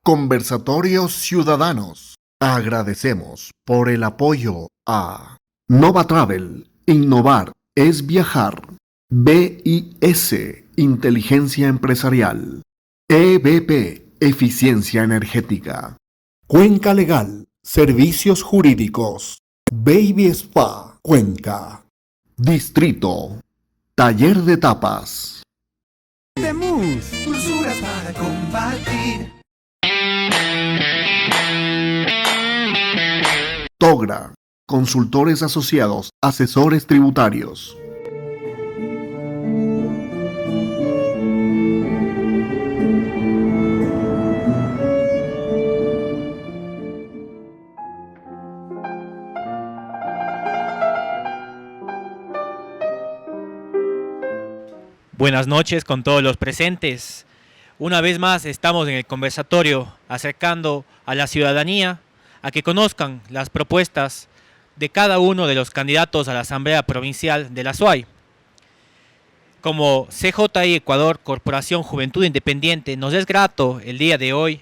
Conversatorios Ciudadanos. Agradecemos por el apoyo a Nova Travel. Innovar es viajar. BIS, Inteligencia Empresarial. EBP, Eficiencia Energética. Cuenca Legal, Servicios Jurídicos. Baby Spa, Cuenca. Distrito, Taller de Tapas. De Mousse, dulzuras para compartir. Togra, Consultores Asociados, Asesores Tributarios. Buenas noches con todos los presentes. Una vez más estamos en el conversatorio acercando a la ciudadanía a que conozcan las propuestas de cada uno de los candidatos a la Asamblea Provincial de la SUAY. Como CJI Ecuador, Corporación Juventud Independiente, nos es grato el día de hoy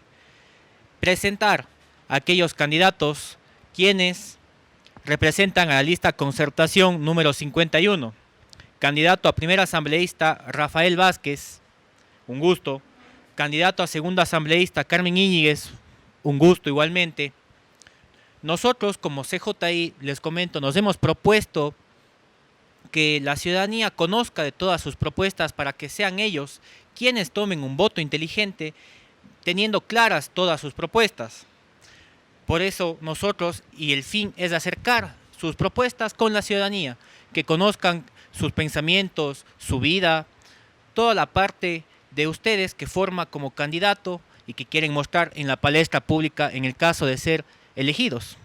presentar a aquellos candidatos quienes representan a la lista Concertación número 51. Candidato a primer asambleísta Rafael Vázquez, un gusto. Candidato a segunda asambleísta Carmen Íñiguez, un gusto igualmente. Nosotros como CJI, les comento, nos hemos propuesto que la ciudadanía conozca de todas sus propuestas para que sean ellos quienes tomen un voto inteligente teniendo claras todas sus propuestas. Por eso nosotros, y el fin es acercar sus propuestas con la ciudadanía, que conozcan sus pensamientos, su vida, toda la parte de ustedes que forma como candidato y que quieren mostrar en la palestra pública en el caso de ser elegidos.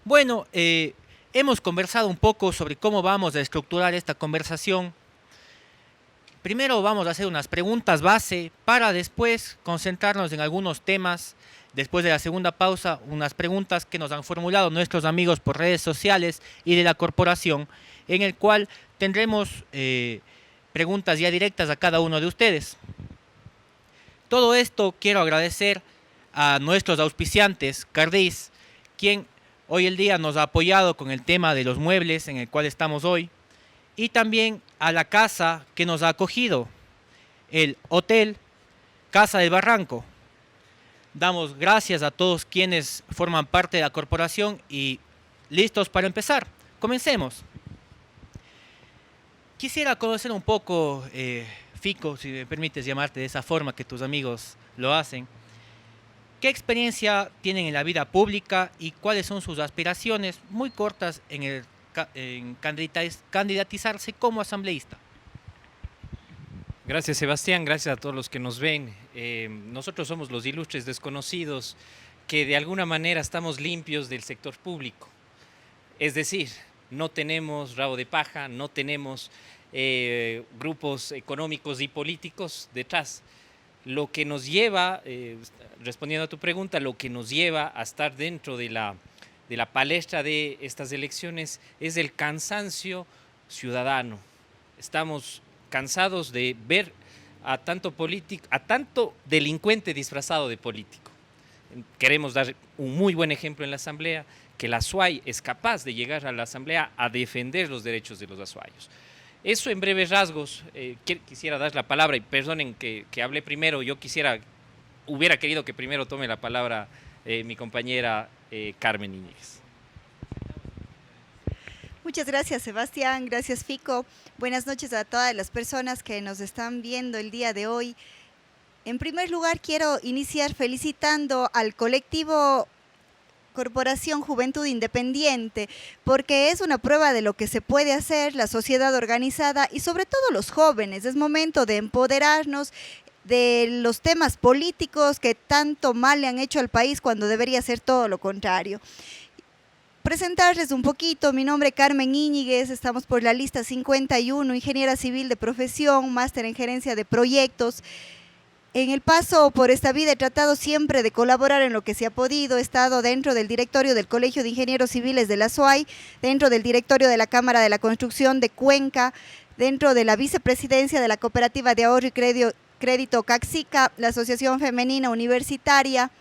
Bueno, hemos conversado un poco sobre cómo vamos a estructurar esta conversación. Primero vamos a hacer unas preguntas base para después concentrarnos en algunos temas. Después de la segunda pausa, unas preguntas que nos han formulado nuestros amigos por redes sociales y de la corporación, en el cual tendremos preguntas ya directas a cada uno de ustedes. Todo esto quiero agradecer a nuestros auspiciantes, Cardis, quien hoy el día nos ha apoyado con el tema de los muebles en el cual estamos hoy, y también a la casa que nos ha acogido, el Hotel Casa del Barranco. Damos gracias a todos quienes forman parte de la corporación y listos para empezar. Comencemos. Quisiera conocer un poco, Fico, si me permites llamarte de esa forma que tus amigos lo hacen. ¿Qué experiencia tienen en la vida pública y cuáles son sus aspiraciones muy cortas en candidatizarse como asambleísta? Gracias, Sebastián, gracias a todos los que nos ven. Nosotros somos los ilustres desconocidos que de alguna manera estamos limpios del sector público. Es decir, no tenemos rabo de paja, no tenemos grupos económicos y políticos detrás. Lo que nos lleva, respondiendo a tu pregunta, lo que nos lleva a estar dentro de la palestra de estas elecciones es el cansancio ciudadano. Estamos cansados de ver a tanto delincuente disfrazado de político. Queremos dar un muy buen ejemplo en la Asamblea, que la SUAY es capaz de llegar a la Asamblea a defender los derechos de los azuayos. Eso en breves rasgos. Quisiera dar la palabra, y perdonen que hablé primero, hubiera querido que primero tome la palabra mi compañera Carmen Íñiguez. Muchas gracias, Sebastián, gracias, Fico. Buenas noches a todas las personas que nos están viendo el día de hoy. En primer lugar, quiero iniciar felicitando al colectivo Corporación Juventud Independiente, porque es una prueba de lo que se puede hacer la sociedad organizada y sobre todo los jóvenes. Es momento de empoderarnos de los temas políticos que tanto mal le han hecho al país cuando debería ser todo lo contrario. Presentarles un poquito, mi nombre es Carmen Íñiguez, estamos por la lista 51, ingeniera civil de profesión, máster en gerencia de proyectos. En el paso por esta vida he tratado siempre de colaborar en lo que se ha podido. He estado dentro del directorio del Colegio de Ingenieros Civiles de la SUAY, dentro del directorio de la Cámara de la Construcción de Cuenca, dentro de la vicepresidencia de la Cooperativa de Ahorro y Crédito Caxica, la Asociación Femenina Universitaria.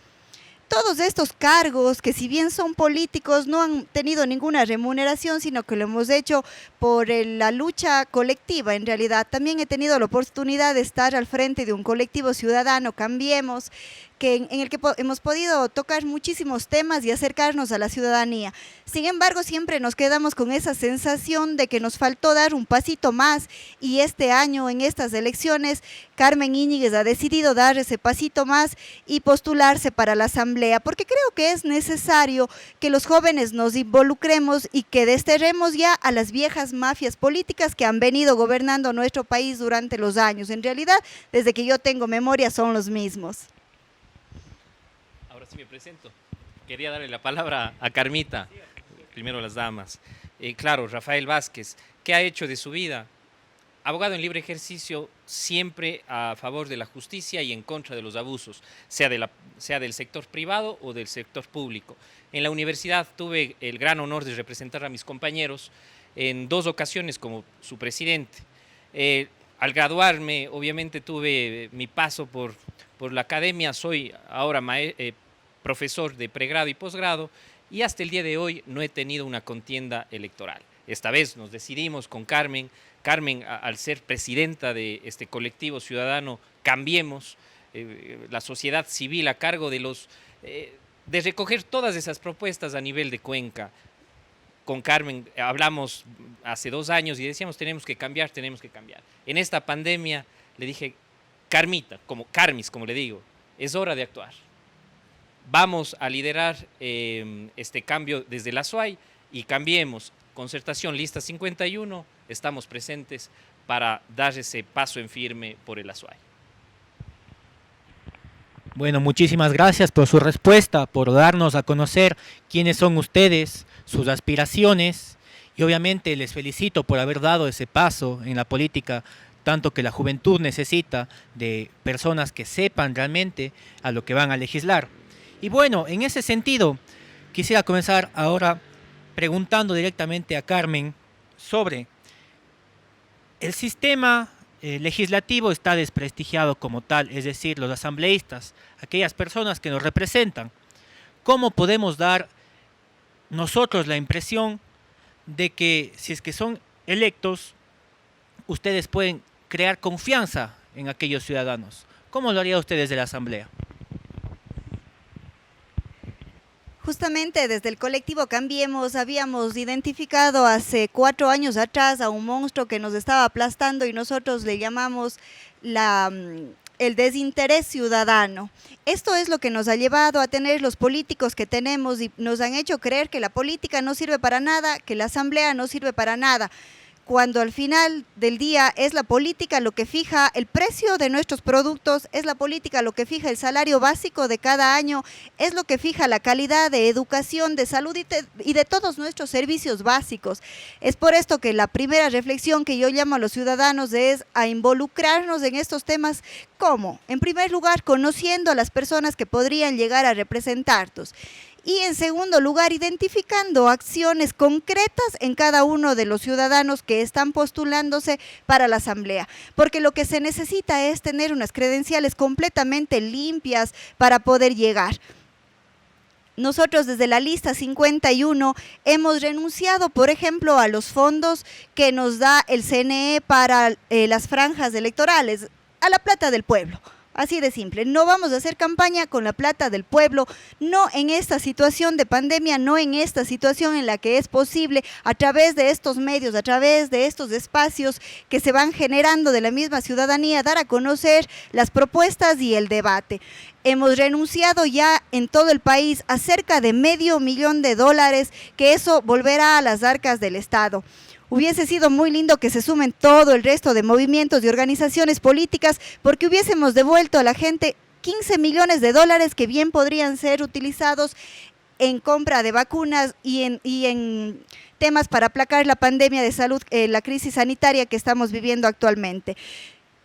Todos estos cargos que si bien son políticos no han tenido ninguna remuneración, sino que lo hemos hecho por la lucha colectiva en realidad. También he tenido la oportunidad de estar al frente de un colectivo ciudadano, Cambiemos, en el que hemos podido tocar muchísimos temas y acercarnos a la ciudadanía. Sin embargo, siempre nos quedamos con esa sensación de que nos faltó dar un pasito más y este año en estas elecciones Carmen Íñiguez ha decidido dar ese pasito más y postularse para la asamblea, porque creo que es necesario que los jóvenes nos involucremos y que desterremos ya a las viejas mafias políticas que han venido gobernando nuestro país durante los años. En realidad, desde que yo tengo memoria son los mismos. Ahora sí me presento. Quería darle la palabra a Carmita, primero las damas. Claro, Rafael Vázquez, ¿qué ha hecho de su vida? Abogado en libre ejercicio, siempre a favor de la justicia y en contra de los abusos, sea del sector privado o del sector público. En la universidad tuve el gran honor de representar a mis compañeros en 2 ocasiones como su presidente. Al graduarme, obviamente tuve mi paso por la academia, soy ahora profesor de pregrado y posgrado, y hasta el día de hoy no he tenido una contienda electoral. Esta vez nos decidimos con Carmen, al ser presidenta de este colectivo ciudadano Cambiemos, la sociedad civil a cargo de recoger todas esas propuestas a nivel de Cuenca. Con Carmen hablamos hace 2 años y decíamos tenemos que cambiar. En esta pandemia le dije, Carmita, Carmis, como le digo, es hora de actuar. Vamos a liderar este cambio desde la SUAY y Cambiemos. Concertación Lista 51, estamos presentes para dar ese paso en firme por el ASUAY. Bueno, muchísimas gracias por su respuesta, por darnos a conocer quiénes son ustedes, sus aspiraciones, y obviamente les felicito por haber dado ese paso en la política, tanto que la juventud necesita de personas que sepan realmente a lo que van a legislar. Y bueno, en ese sentido, quisiera comenzar ahora preguntando directamente a Carmen sobre el sistema legislativo está desprestigiado como tal, es decir, los asambleístas, aquellas personas que nos representan. ¿Cómo podemos dar nosotros la impresión de que si es que son electos, ustedes pueden crear confianza en aquellos ciudadanos? ¿Cómo lo haría usted desde la asamblea? Justamente desde el colectivo Cambiemos habíamos identificado hace 4 años atrás a un monstruo que nos estaba aplastando y nosotros le llamamos el desinterés ciudadano. Esto es lo que nos ha llevado a tener los políticos que tenemos y nos han hecho creer que la política no sirve para nada, que la asamblea no sirve para nada, cuando al final del día es la política lo que fija el precio de nuestros productos, es la política lo que fija el salario básico de cada año, es lo que fija la calidad de educación, de salud y de todos nuestros servicios básicos. Es por esto que la primera reflexión que yo llamo a los ciudadanos es a involucrarnos en estos temas. ¿Cómo? En primer lugar, conociendo a las personas que podrían llegar a representarnos. Y en segundo lugar, identificando acciones concretas en cada uno de los ciudadanos que están postulándose para la asamblea. Porque lo que se necesita es tener unas credenciales completamente limpias para poder llegar. Nosotros desde la lista 51 hemos renunciado, por ejemplo, a los fondos que nos da el CNE para las franjas electorales, a la plata del pueblo. Así de simple, no vamos a hacer campaña con la plata del pueblo, no en esta situación de pandemia, no en esta situación en la que es posible a través de estos medios, a través de estos espacios que se van generando de la misma ciudadanía, dar a conocer las propuestas y el debate. Hemos renunciado ya en todo el país a cerca de $500,000, que eso volverá a las arcas del Estado. Hubiese sido muy lindo que se sumen todo el resto de movimientos y organizaciones políticas porque hubiésemos devuelto a la gente $15 millones que bien podrían ser utilizados en compra de vacunas y en temas para aplacar la pandemia de salud, la crisis sanitaria que estamos viviendo actualmente.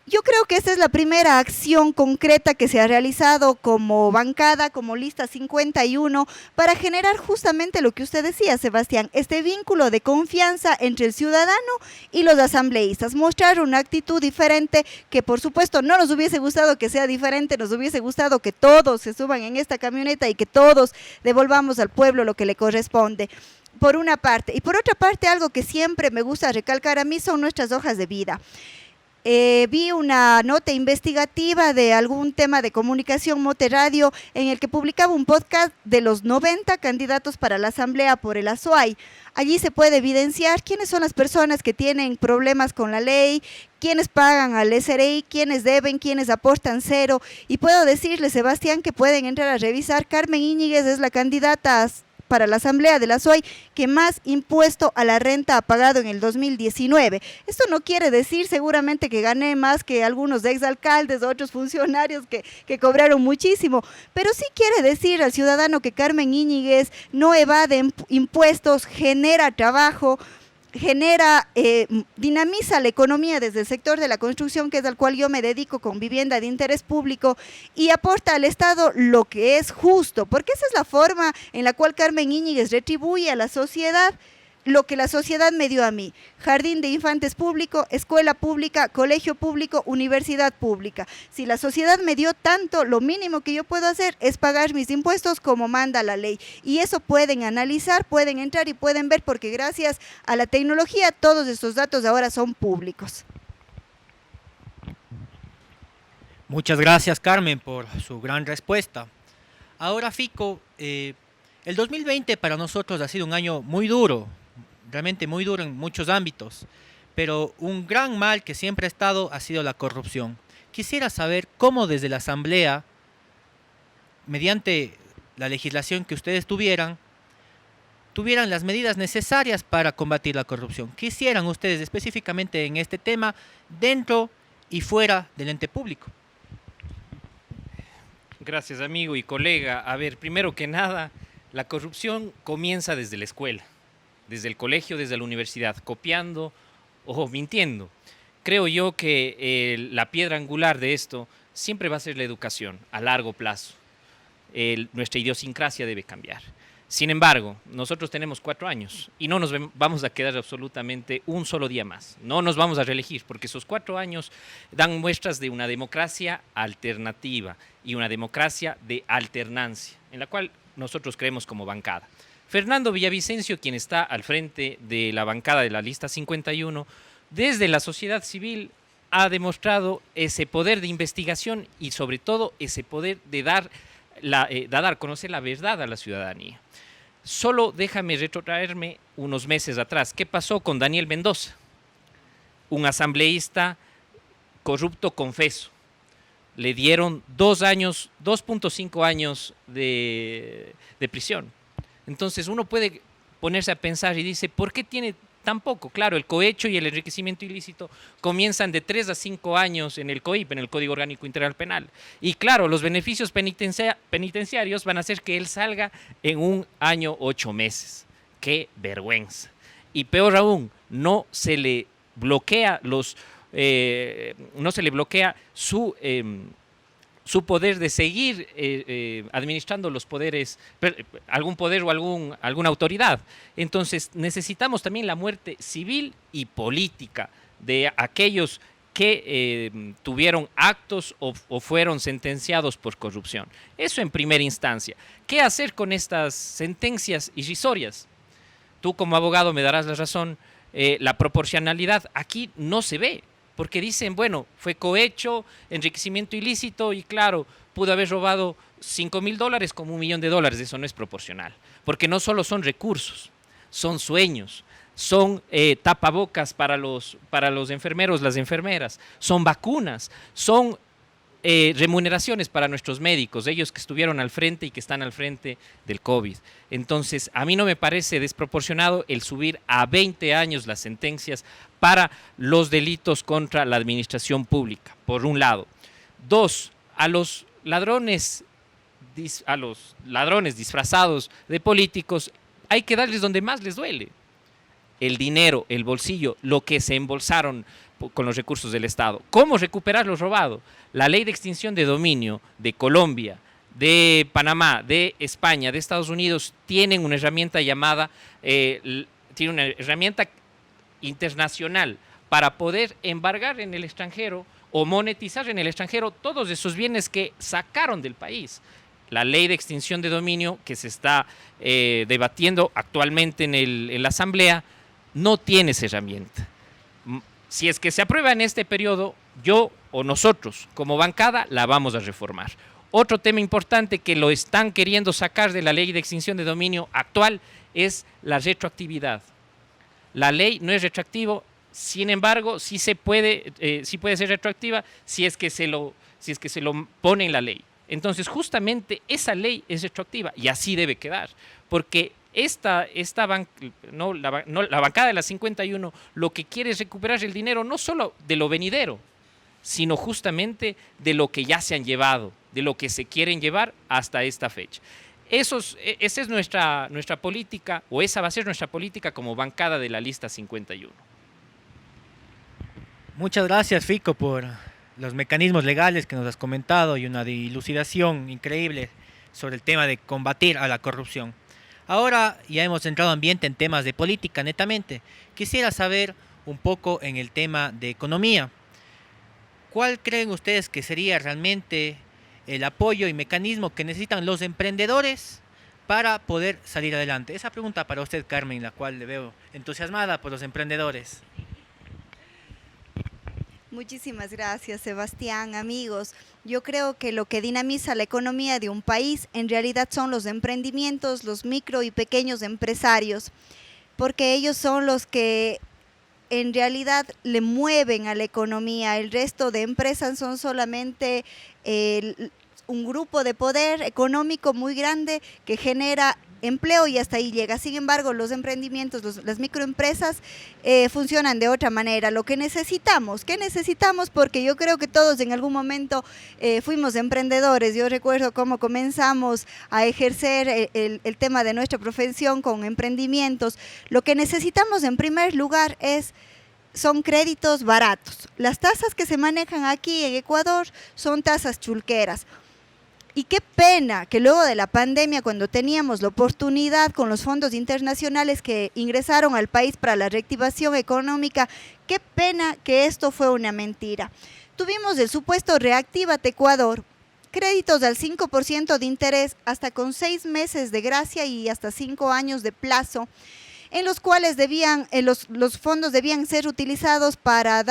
Yo creo que esta es la primera acción concreta que se ha realizado como bancada, como lista 51, para generar justamente lo que usted decía, Sebastián, este vínculo de confianza entre el ciudadano y los asambleístas, mostrar una actitud diferente que por supuesto no nos hubiese gustado que sea diferente, nos hubiese gustado que todos se suban en esta camioneta y que todos devolvamos al pueblo lo que le corresponde. Por una parte. Y por otra parte, algo que siempre me gusta recalcar a mí son nuestras hojas de vida. Vi una nota investigativa de algún tema de comunicación Mote-Radio en el que publicaba un podcast de los 90 candidatos para la asamblea por el Azuay. Allí se puede evidenciar quiénes son las personas que tienen problemas con la ley, quiénes pagan al SRI, quiénes deben, quiénes aportan cero. Y puedo decirle, Sebastián, que pueden entrar a revisar. Carmen Íñiguez es la candidata para la Asamblea de la SUAY que más impuesto a la renta ha pagado en el 2019. Esto no quiere decir seguramente que gané más que algunos exalcaldes o otros funcionarios que cobraron muchísimo, pero sí quiere decir al ciudadano que Carmen Íñiguez no evade impuestos, genera trabajo, dinamiza la economía desde el sector de la construcción, que es al cual yo me dedico, con vivienda de interés público, y aporta al Estado lo que es justo, porque esa es la forma en la cual Carmen Íñiguez retribuye a la sociedad lo que la sociedad me dio a mí: jardín de infantes público, escuela pública, colegio público, universidad pública. Si la sociedad me dio tanto, lo mínimo que yo puedo hacer es pagar mis impuestos como manda la ley. Y eso pueden analizar, pueden entrar y pueden ver, porque gracias a la tecnología todos estos datos ahora son públicos. Muchas gracias, Carmen, por su gran respuesta. Ahora, Fico, el 2020 para nosotros ha sido un año muy duro, realmente muy duro en muchos ámbitos, pero un gran mal que siempre ha estado ha sido la corrupción. Quisiera saber cómo desde la Asamblea, mediante la legislación que ustedes tuvieran las medidas necesarias para combatir la corrupción. ¿Qué hicieran ustedes específicamente en este tema dentro y fuera del ente público? Gracias, amigo y colega. A ver, primero que nada, la corrupción comienza desde la escuela, desde el colegio, desde la universidad, copiando o mintiendo. Creo yo que la piedra angular de esto siempre va a ser la educación a largo plazo. Nuestra idiosincrasia debe cambiar. Sin embargo, nosotros tenemos 4 años y no nos vamos a quedar absolutamente un solo día más. No nos vamos a reelegir, porque esos 4 años dan muestras de una democracia alternativa y una democracia de alternancia, en la cual nosotros creemos como bancada. Fernando Villavicencio, quien está al frente de la bancada de la lista 51, desde la sociedad civil ha demostrado ese poder de investigación y sobre todo ese poder de dar a conocer la verdad a la ciudadanía. Solo déjame retrotraerme unos meses atrás. ¿Qué pasó con Daniel Mendoza? Un asambleísta corrupto confeso. Le dieron 2.5 años de prisión. Entonces uno puede ponerse a pensar y dice, ¿por qué tiene tan poco? Claro, el cohecho y el enriquecimiento ilícito comienzan de 3 a 5 años en el COIP, en el Código Orgánico Integral Penal. Y claro, los beneficios penitenciarios van a hacer que él salga en 1 año 8 meses. ¡Qué vergüenza! Y peor aún, no se le bloquea su poder de seguir administrando los poderes, algún poder o alguna autoridad. Entonces necesitamos también la muerte civil y política de aquellos que tuvieron actos o fueron sentenciados por corrupción. Eso en primera instancia. ¿Qué hacer con estas sentencias irrisorias? Tú como abogado me darás la razón, la proporcionalidad aquí no se ve. Porque dicen, bueno, fue cohecho, enriquecimiento ilícito y claro, pudo haber robado $5,000 como $1 millón. Eso no es proporcional. Porque no solo son recursos, son sueños, son tapabocas para los enfermeros, las enfermeras, son vacunas, son remuneraciones para nuestros médicos, ellos que estuvieron al frente y que están al frente del COVID. Entonces, a mí no me parece desproporcionado el subir a 20 años las sentencias para los delitos contra la administración pública, por un lado. 2, a los ladrones disfrazados de políticos hay que darles donde más les duele. El dinero, el bolsillo, lo que se embolsaron con los recursos del Estado. ¿Cómo recuperar lo robado? La ley de extinción de dominio de Colombia, de Panamá, de España, de Estados Unidos, tienen una herramienta llamada, tiene una herramienta internacional para poder embargar en el extranjero o monetizar en el extranjero todos esos bienes que sacaron del país. La ley de extinción de dominio que se está debatiendo actualmente en la Asamblea no tiene esa herramienta. Si es que se aprueba en este periodo, yo o nosotros como bancada la vamos a reformar. Otro tema importante que lo están queriendo sacar de la ley de extinción de dominio actual es la retroactividad. La ley no es retroactiva, sin embargo, sí puede ser retroactiva si es que se lo pone en la ley. Entonces, justamente esa ley es retroactiva y así debe quedar, porque la bancada de la 51 lo que quiere es recuperar el dinero no solo de lo venidero, sino justamente de lo que ya se han llevado, de lo que se quieren llevar hasta esta fecha. Esa es nuestra política, o esa va a ser nuestra política como bancada de la lista 51. Muchas gracias, Fico, por los mecanismos legales que nos has comentado y una dilucidación increíble sobre el tema de combatir a la corrupción. Ahora ya hemos entrado ambiente en temas de política netamente. Quisiera saber un poco en el tema de economía. ¿Cuál creen ustedes que sería realmente el apoyo y mecanismo que necesitan los emprendedores para poder salir adelante? Esa pregunta para usted, Carmen, la cual le veo entusiasmada por los emprendedores. Muchísimas gracias, Sebastián. Amigos, yo creo que lo que dinamiza la economía de un país en realidad son los emprendimientos, los micro y pequeños empresarios, porque ellos son los que en realidad le mueven a la economía. El resto de empresas son solamente un grupo de poder económico muy grande que genera empleo y hasta ahí llega. Sin embargo, los emprendimientos, las microempresas funcionan de otra manera. Lo que necesitamos, ¿qué necesitamos? Porque yo creo que todos en algún momento fuimos emprendedores. Yo recuerdo cómo comenzamos a ejercer el tema de nuestra profesión con emprendimientos. Lo que necesitamos en primer lugar son créditos baratos. Las tasas que se manejan aquí en Ecuador son tasas chulqueras. Y qué pena que luego de la pandemia, cuando teníamos la oportunidad con los fondos internacionales que ingresaron al país para la reactivación económica, qué pena que esto fue una mentira. Tuvimos el supuesto Reactívate Ecuador, créditos al 5% de interés, hasta con 6 meses de gracia y hasta 5 años de plazo, en los cuales los fondos debían ser utilizados para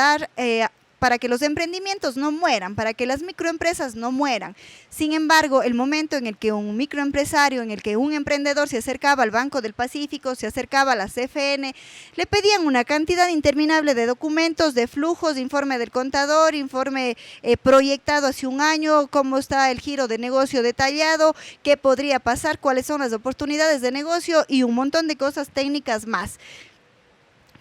para que los emprendimientos no mueran, para que las microempresas no mueran. Sin embargo, el momento en el que un microempresario, en el que un emprendedor se acercaba al Banco del Pacífico, se acercaba a la CFN, le pedían una cantidad interminable de documentos, de flujos, de informe del contador, informe proyectado hace un año, cómo está el giro de negocio detallado, qué podría pasar, cuáles son las oportunidades de negocio y un montón de cosas técnicas más.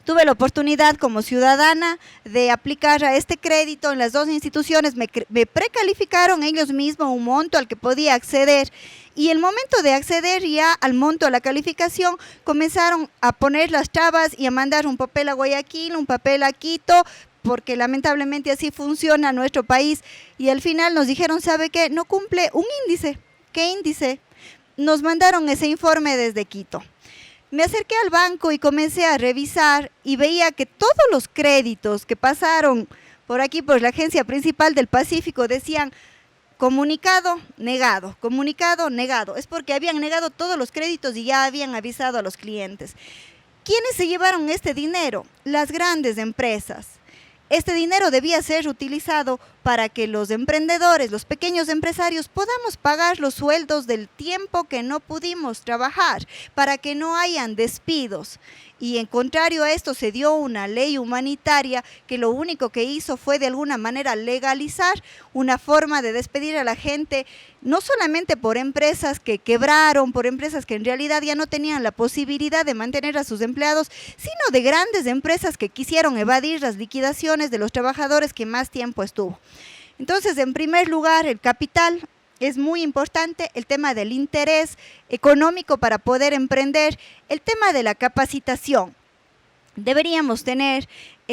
Tuve la oportunidad como ciudadana de aplicar a este crédito en las dos instituciones, me precalificaron ellos mismos un monto al que podía acceder y el momento de acceder ya al monto de la calificación comenzaron a poner las trabas y a mandar un papel a Guayaquil, un papel a Quito, porque lamentablemente así funciona nuestro país y al final nos dijeron, ¿sabe qué? No cumple un índice. ¿Qué índice? Nos mandaron ese informe desde Quito. Me acerqué al banco y comencé a revisar y veía que todos los créditos que pasaron por aquí, por la agencia principal del Pacífico, decían comunicado, negado, comunicado, negado. Es porque habían negado todos los créditos y ya habían avisado a los clientes. ¿Quiénes se llevaron este dinero? Las grandes empresas. Este dinero debía ser utilizado para que los emprendedores, los pequeños empresarios, podamos pagar los sueldos del tiempo que no pudimos trabajar, para que no hayan despidos. Y en contrario a esto se dio una ley humanitaria que lo único que hizo fue de alguna manera legalizar una forma de despedir a la gente, no solamente por empresas que quebraron, por empresas que en realidad ya no tenían la posibilidad de mantener a sus empleados, sino de grandes empresas que quisieron evadir las liquidaciones de los trabajadores que más tiempo estuvo. Entonces, en primer lugar, el capital. Es muy importante el tema del interés económico para poder emprender, el tema de la capacitación. Deberíamos tener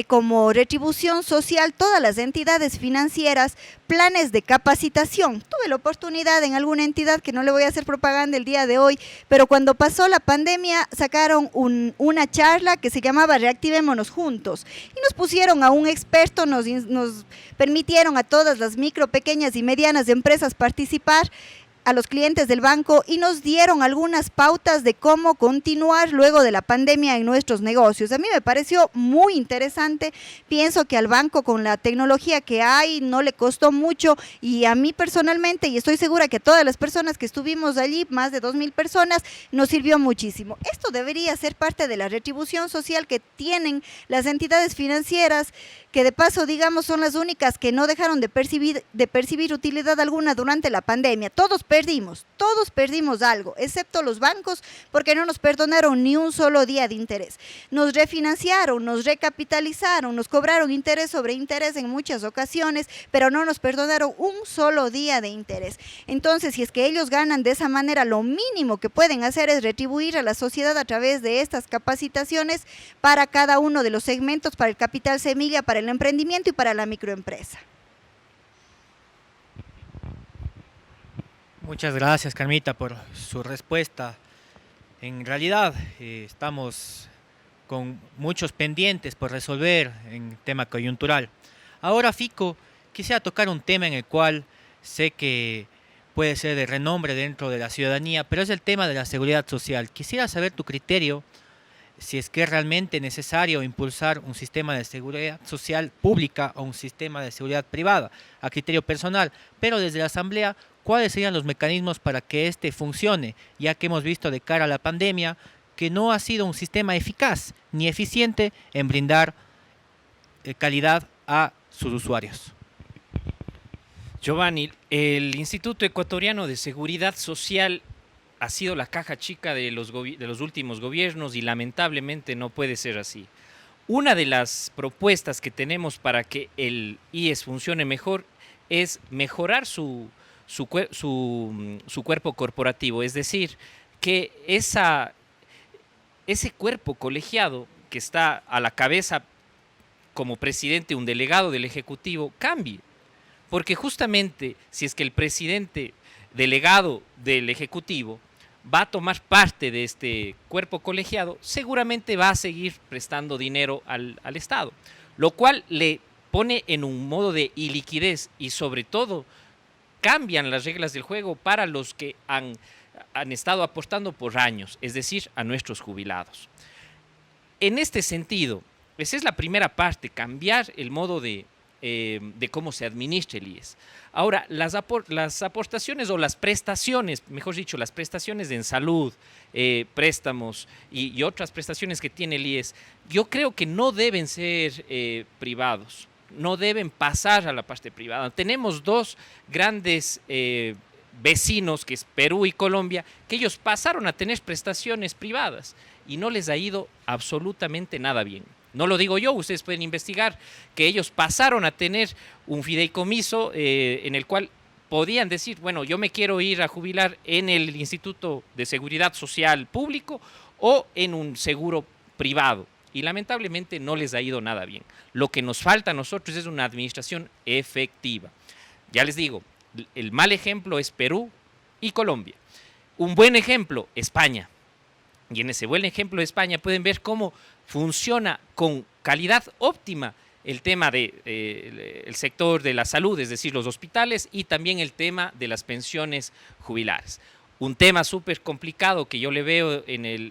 como retribución social todas las entidades financieras planes de capacitación. Tuve la oportunidad en alguna entidad, que no le voy a hacer propaganda el día de hoy, pero cuando pasó la pandemia sacaron una charla que se llamaba Reactivémonos Juntos y nos pusieron a un experto, nos permitieron a todas las micro, pequeñas y medianas empresas participar, a los clientes del banco, y nos dieron algunas pautas de cómo continuar luego de la pandemia en nuestros negocios. A mí me pareció muy interesante. Pienso que al banco, con la tecnología que hay, no le costó mucho, y a mí personalmente, y estoy segura que a todas las personas que estuvimos allí, más de 2,000 personas, nos sirvió muchísimo. Esto debería ser parte de la retribución social que tienen las entidades financieras, que de paso, digamos, son las únicas que no dejaron de percibir utilidad alguna durante la pandemia. Todos perdimos algo, excepto los bancos, porque no nos perdonaron ni un solo día de interés. Nos refinanciaron, nos recapitalizaron, nos cobraron interés sobre interés en muchas ocasiones, pero no nos perdonaron un solo día de interés. Entonces, si es que ellos ganan de esa manera, lo mínimo que pueden hacer es retribuir a la sociedad a través de estas capacitaciones para cada uno de los segmentos, para el capital semilla, para el emprendimiento y para la microempresa. Muchas gracias, Carmita, por su respuesta. En realidad, estamos con muchos pendientes por resolver en tema coyuntural. Ahora, Fico, quisiera tocar un tema en el cual sé que puede ser de renombre dentro de la ciudadanía, pero es el tema de la seguridad social. Quisiera saber tu criterio, si es que es realmente necesario impulsar un sistema de seguridad social pública o un sistema de seguridad privada, a criterio personal, pero desde la Asamblea, ¿cuáles serían los mecanismos para que éste funcione? Ya que hemos visto de cara a la pandemia que no ha sido un sistema eficaz ni eficiente en brindar calidad a sus usuarios. Giovanni, el Instituto Ecuatoriano de Seguridad Social ha sido la caja chica de los últimos gobiernos y lamentablemente no puede ser así. Una de las propuestas que tenemos para que el IES funcione mejor es mejorar su cuerpo corporativo, es decir, que ese cuerpo colegiado que está a la cabeza como presidente, un delegado del Ejecutivo, cambie. Porque justamente si es que el presidente delegado del Ejecutivo va a tomar parte de este cuerpo colegiado, seguramente va a seguir prestando dinero al Estado, lo cual le pone en un modo de iliquidez y sobre todo cambian las reglas del juego para los que han estado apostando por años, es decir, a nuestros jubilados. En este sentido, esa es la primera parte, cambiar el modo de cómo se administra el IES. Ahora, las aportaciones o las prestaciones, mejor dicho, las prestaciones en salud, préstamos y otras prestaciones que tiene el IES, yo creo que no deben ser privados, no deben pasar a la parte privada. Tenemos dos grandes vecinos, que es Perú y Colombia, que ellos pasaron a tener prestaciones privadas y no les ha ido absolutamente nada bien. No lo digo yo, ustedes pueden investigar que ellos pasaron a tener un fideicomiso en el cual podían decir, bueno, yo me quiero ir a jubilar en el Instituto de Seguridad Social Público o en un seguro privado. Y lamentablemente no les ha ido nada bien. Lo que nos falta a nosotros es una administración efectiva. Ya les digo, el mal ejemplo es Perú y Colombia. Un buen ejemplo, España. Y en ese buen ejemplo de España pueden ver cómo funciona con calidad óptima el tema del sector de la salud, es decir, los hospitales, y también el tema de las pensiones jubilares. Un tema súper complicado que yo le veo en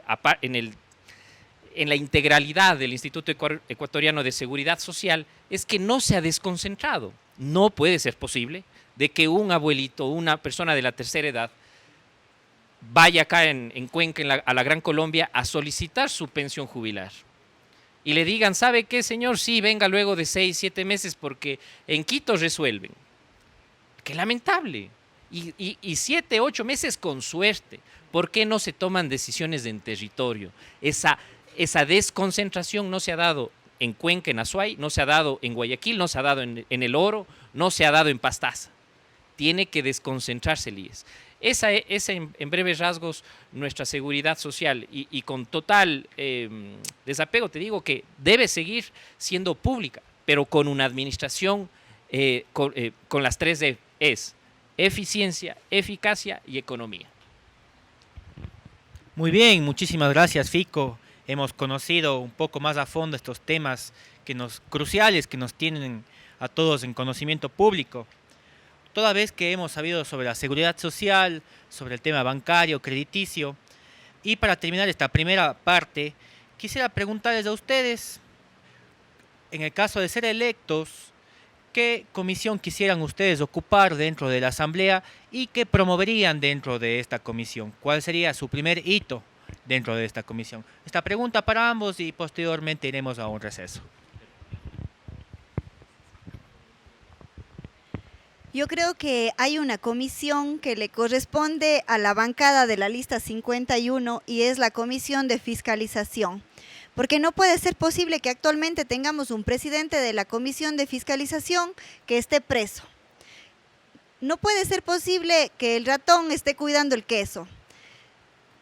la integralidad del Instituto Ecuatoriano de Seguridad Social es que no se ha desconcentrado. No puede ser posible de que un abuelito, una persona de la tercera edad, vaya acá en Cuenca, a la Gran Colombia, a solicitar su pensión jubilar. Y le digan, ¿sabe qué, señor? Sí, venga luego de 6, 7 meses porque en Quito resuelven. Qué lamentable. Y 7, 8 meses con suerte. ¿Por qué no se toman decisiones en territorio? Esa desconcentración no se ha dado en Cuenca, en Azuay, no se ha dado en Guayaquil, no se ha dado en El Oro, no se ha dado en Pastaza. Tiene que desconcentrarse el IES. Esa en breves rasgos nuestra seguridad social y con total desapego te digo que debe seguir siendo pública, pero con una administración con las 3 es eficiencia, eficacia y economía. Muy bien, muchísimas gracias, Fico. Hemos conocido un poco más a fondo estos temas cruciales que nos tienen a todos en conocimiento público. Toda vez que hemos sabido sobre la seguridad social, sobre el tema bancario, crediticio, y para terminar esta primera parte, quisiera preguntarles a ustedes, en el caso de ser electos, ¿qué comisión quisieran ustedes ocupar dentro de la Asamblea y qué promoverían dentro de esta comisión? ¿Cuál sería su primer hito dentro de esta comisión? Esta pregunta para ambos y posteriormente iremos a un receso. Yo creo que hay una comisión que le corresponde a la bancada de la lista 51 y es la comisión de fiscalización. Porque no puede ser posible que actualmente tengamos un presidente de la comisión de fiscalización que esté preso. No puede ser posible que el ratón esté cuidando el queso.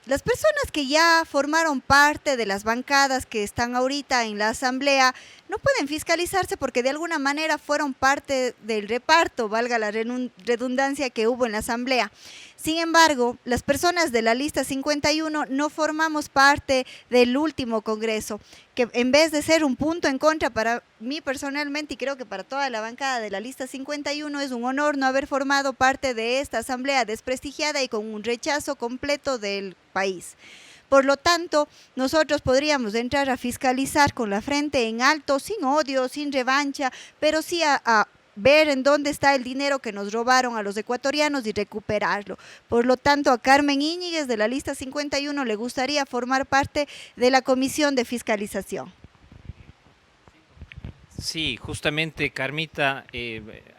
Las personas que ya formaron parte de las bancadas que están ahorita en la asamblea no pueden fiscalizarse porque de alguna manera fueron parte del reparto, valga la redundancia que hubo en la asamblea. Sin embargo, las personas de la lista 51 no formamos parte del último congreso, que en vez de ser un punto en contra para mí personalmente y creo que para toda la bancada de la lista 51 es un honor no haber formado parte de esta asamblea desprestigiada y con un rechazo completo del país. Por lo tanto, nosotros podríamos entrar a fiscalizar con la frente en alto, sin odio, sin revancha, pero sí a ver en dónde está el dinero que nos robaron a los ecuatorianos y recuperarlo. Por lo tanto, a Carmen Íñiguez de la lista 51 le gustaría formar parte de la comisión de fiscalización. Sí, justamente Carmita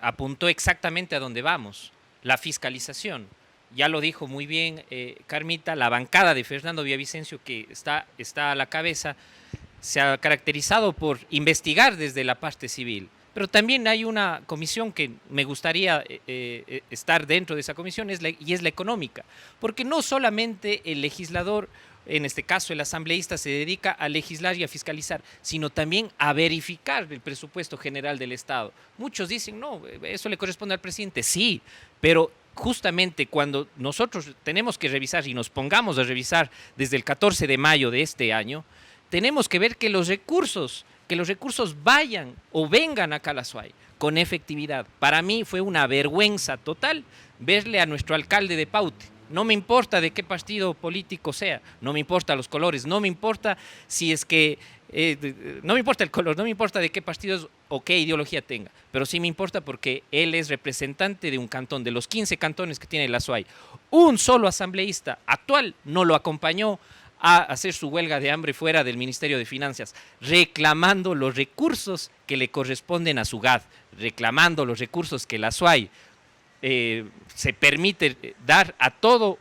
apuntó exactamente a dónde vamos, la fiscalización. Ya lo dijo muy bien Carmita, la bancada de Fernando Villavicencio que está a la cabeza se ha caracterizado por investigar desde la parte civil. Pero también hay una comisión que me gustaría estar dentro de esa comisión y es la económica, porque no solamente el legislador, en este caso el asambleísta, se dedica a legislar y a fiscalizar, sino también a verificar el presupuesto general del Estado. Muchos dicen, no, eso le corresponde al presidente. Sí, pero justamente cuando nosotros tenemos que revisar y nos pongamos a revisar desde el 14 de mayo de este año, tenemos que ver que los recursos vayan o vengan a Calasuay con efectividad. Para mí fue una vergüenza total verle a nuestro alcalde de Paute. No me importa de qué partido político sea, no me importa los colores, no me importa si es que, no me importa el color, no me importa de qué partido es o qué ideología tenga, pero sí me importa porque él es representante de un cantón, de los 15 cantones que tiene la Azuay. Un solo asambleísta actual no lo acompañó a hacer su huelga de hambre fuera del Ministerio de Finanzas, reclamando los recursos que le corresponden a su GAD, reclamando los recursos que la SUAY se permite dar a todo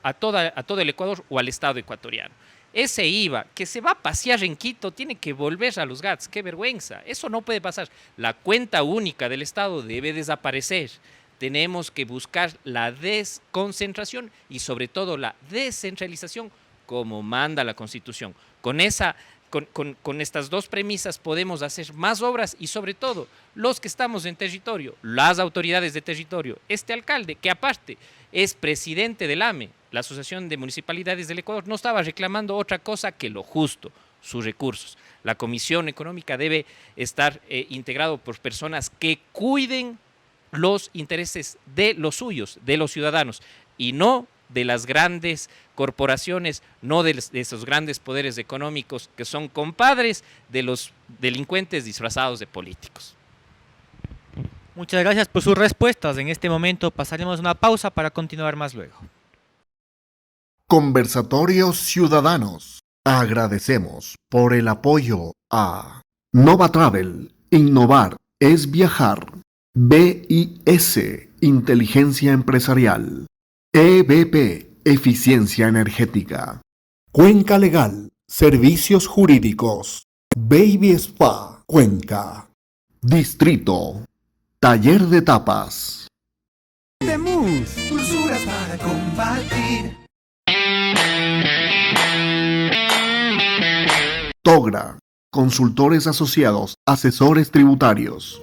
el Ecuador o al Estado ecuatoriano. Ese IVA que se va a pasear en Quito tiene que volver a los GADs, qué vergüenza, eso no puede pasar. La cuenta única del Estado debe desaparecer. Tenemos que buscar la desconcentración y sobre todo la descentralización como manda la Constitución. Con estas dos premisas podemos hacer más obras y sobre todo los que estamos en territorio, las autoridades de territorio, este alcalde que aparte es presidente del AME, la Asociación de Municipalidades del Ecuador, no estaba reclamando otra cosa que lo justo, sus recursos. La Comisión Económica debe estar integrado por personas que cuiden los intereses de los suyos, de los ciudadanos y no de las grandes corporaciones, no de esos grandes poderes económicos que son compadres de los delincuentes disfrazados de políticos. Muchas gracias por sus respuestas. En este momento pasaremos una pausa para continuar más luego. Conversatorios Ciudadanos. Agradecemos por el apoyo a Nova Travel. Innovar es viajar. BIS. Inteligencia Empresarial. EBP, Eficiencia Energética. Cuenca Legal, Servicios Jurídicos. Baby Spa, Cuenca. Distrito, Taller de Tapas. de Mus, dulzuras para compartir. Togra, consultores asociados, asesores tributarios.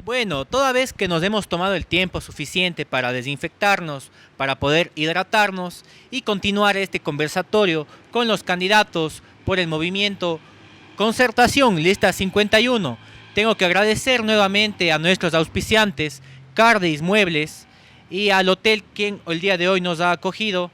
Bueno, toda vez que nos hemos tomado el tiempo suficiente para desinfectarnos, para poder hidratarnos y continuar este conversatorio con los candidatos por el movimiento Concertación Lista 51, tengo que agradecer nuevamente a nuestros auspiciantes, Cardis Muebles, y al hotel quien el día de hoy nos ha acogido.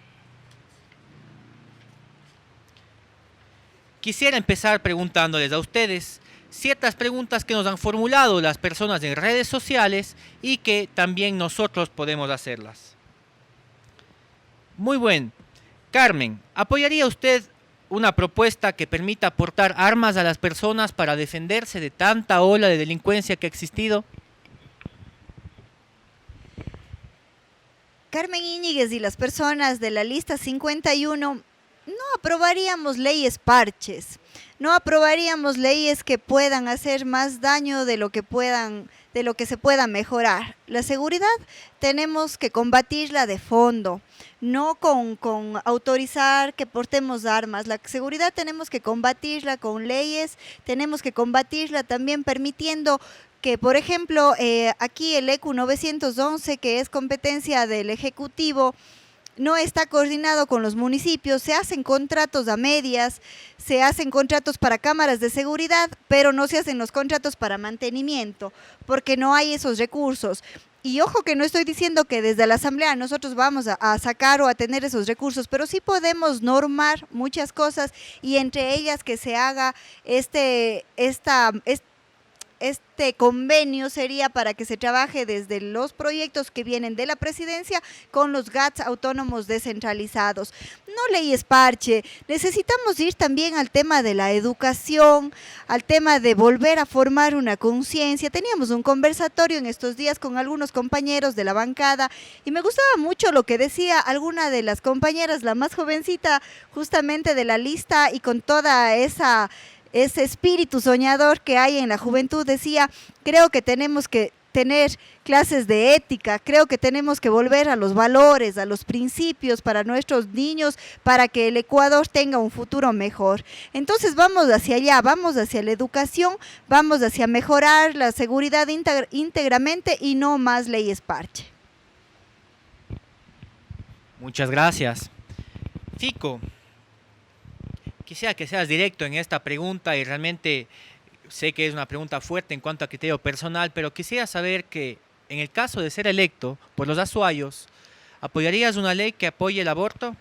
Quisiera empezar preguntándoles a ustedes ciertas preguntas que nos han formulado las personas en redes sociales y que también nosotros podemos hacerlas. Muy bien. Carmen, ¿apoyaría usted una propuesta que permita aportar armas a las personas para defenderse de tanta ola de delincuencia que ha existido? Carmen Íñiguez y las personas de la lista 51 no aprobaríamos leyes parches, no aprobaríamos leyes que puedan hacer más daño de lo que se pueda mejorar. La seguridad tenemos que combatirla de fondo, no con autorizar que portemos armas. La seguridad tenemos que combatirla con leyes, tenemos que combatirla también permitiendo que, por ejemplo, aquí el ECU 911, que es competencia del Ejecutivo, no está coordinado con los municipios, se hacen contratos a medias, se hacen contratos para cámaras de seguridad, pero no se hacen los contratos para mantenimiento, porque no hay esos recursos. Y ojo que no estoy diciendo que desde la Asamblea nosotros vamos a sacar o a tener esos recursos, pero sí podemos normar muchas cosas y entre ellas que se haga este convenio sería para que se trabaje desde los proyectos que vienen de la presidencia con los GATS autónomos descentralizados. No leyes parche, necesitamos ir también al tema de la educación, al tema de volver a formar una conciencia. Teníamos un conversatorio en estos días con algunos compañeros de la bancada y me gustaba mucho lo que decía alguna de las compañeras, la más jovencita justamente de la lista, y con toda ese espíritu soñador que hay en la juventud, decía: creo que tenemos que tener clases de ética, creo que tenemos que volver a los valores, a los principios para nuestros niños, para que el Ecuador tenga un futuro mejor. Entonces vamos hacia allá, vamos hacia la educación, vamos hacia mejorar la seguridad íntegramente y no más leyes parche. Muchas gracias. Fico, quisiera que seas directo en esta pregunta y realmente sé que es una pregunta fuerte en cuanto a criterio personal, pero quisiera saber que en el caso de ser electo por los azuayos, ¿apoyarías una ley que apoye el aborto?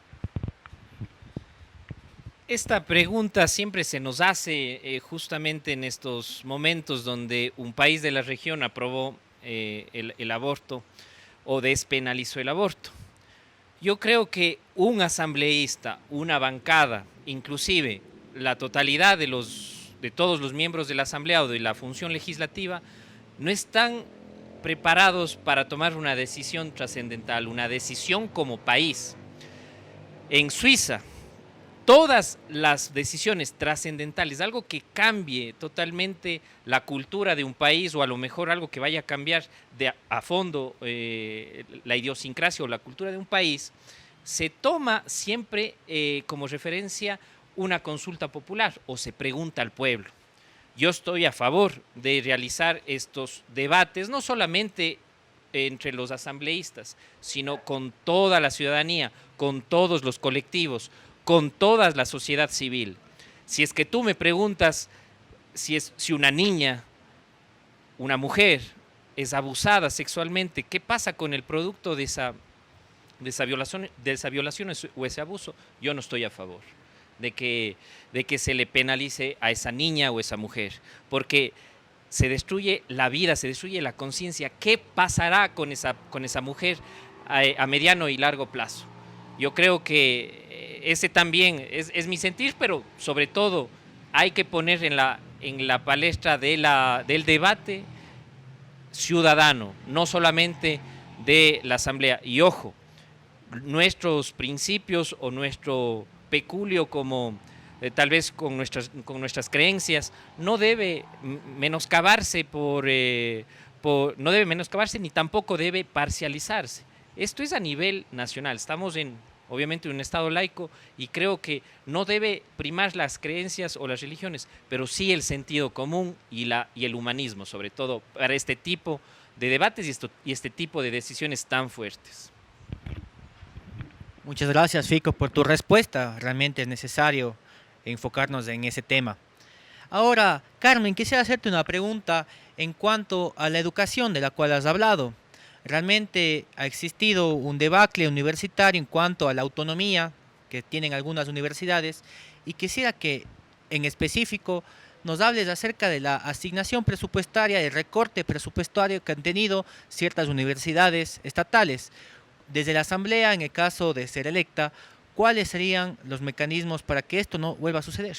Esta pregunta siempre se nos hace justamente en estos momentos donde un país de la región aprobó el aborto o despenalizó el aborto. Yo creo que un asambleísta, una bancada, inclusive la totalidad de todos los miembros de la asamblea o de la función legislativa, no están preparados para tomar una decisión trascendental, una decisión como país. En Suiza, todas las decisiones trascendentales, algo que cambie totalmente la cultura de un país o a lo mejor algo que vaya a cambiar a fondo la idiosincrasia o la cultura de un país, se toma siempre como referencia una consulta popular o se pregunta al pueblo. Yo estoy a favor de realizar estos debates, no solamente entre los asambleístas, sino con toda la ciudadanía, con todos los colectivos, con toda la sociedad civil. Si es que tú me preguntas si una niña, una mujer, es abusada sexualmente, ¿qué pasa con el producto de esa violación o ese abuso? Yo no estoy a favor de que se le penalice a esa niña o esa mujer, porque se destruye la vida, se destruye la conciencia. ¿Qué pasará con esa mujer a mediano y largo plazo? Yo creo que ese también es mi sentir, pero sobre todo hay que poner en la palestra del debate ciudadano, no solamente de la Asamblea. Y ojo, nuestros principios o nuestro peculio como tal vez con nuestras creencias no debe menoscabarse no debe menoscabarse ni tampoco debe parcializarse. Esto es a nivel nacional. Estamos obviamente en un Estado laico y creo que no debe primar las creencias o las religiones, pero sí el sentido común y el humanismo, sobre todo para este tipo de debates y este tipo de decisiones tan fuertes. Muchas gracias, Fico, por tu respuesta. Realmente es necesario enfocarnos en ese tema. Ahora, Carmen, quisiera hacerte una pregunta en cuanto a la educación de la cual has hablado. Realmente ha existido un debacle universitario en cuanto a la autonomía que tienen algunas universidades y quisiera que en específico nos hables acerca de la asignación presupuestaria, el recorte presupuestario que han tenido ciertas universidades estatales. Desde la Asamblea, en el caso de ser electa, ¿cuáles serían los mecanismos para que esto no vuelva a suceder?